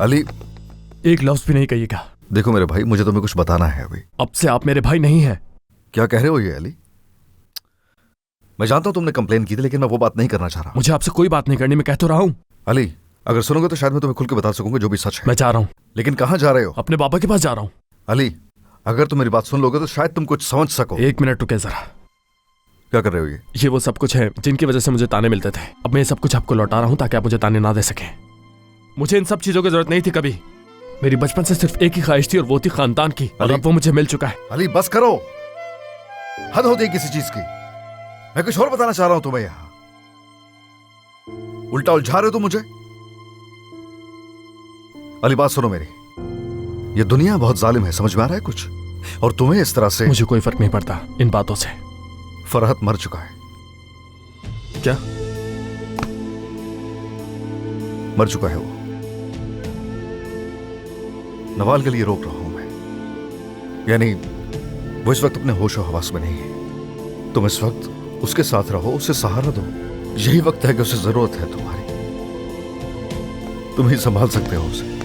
अली, एक लफ्ज भी नहीं कहिएगा। देखो मेरे भाई, मुझे तुम्हें कुछ बताना है अभी। अब से आप मेरे भाई नहीं हैं। क्या कह रहे हो ये अली? मैं जानता हूं तुमने कंप्लेन की थी, लेकिन मैं वो बात नहीं करना चाह रहा। मुझे आपसे कोई बात नहीं करनी, मैं कह तो रहा हूं। अली, अगर सुनोगे तो शायद मैं तुम्हें खुल के बता सकूंगा जो भी सच है। मैं जा रहा हूं। लेकिन कहाँ जा रहे हो? अपने बाबा के पास जा रहा हूं। अली, अगर तुम मेरी बात सुन लोगे तो शायद तुम कुछ समझ सको। एक मिनट रुके जरा। क्या कर रहे हो ये वो सब कुछ है जिनकी वजह से मुझे ताने मिलते थे। अब मैं ये सब कुछ आपको लौटा रहा हूं ताकि आप मुझे ताने ना दे सके। मुझे इन सब चीजों की जरूरत नहीं थी कभी। मेरी बचपन से सिर्फ एक ही ख्वाहिश थी और वो थी खानदान की, और अब वो मुझे मिल चुका है। अली बस करो, हद होती है किसी चीज की। मैं कुछ और बताना चाह रहा हूं तुम्हें, यहां उल्टा उलझा रहे हो तुम मुझे। अली बात सुनो मेरी, ये दुनिया बहुत जालिम है, समझ में आ रहा है कुछ? और तुम्हें इस तरह से। मुझे कोई फर्क नहीं पड़ता इन बातों से। फरहत मर चुका है। क्या? मर चुका है वो। नवाल के लिए रोक रहा हूं मैं, यानी वो इस वक्त अपने होश और हवास में नहीं है। तुम इस वक्त उसके साथ रहो, उसे सहारा दो। यही वक्त है कि उसे जरूरत है तुम्हारी। तुम ही संभाल सकते हो उसे।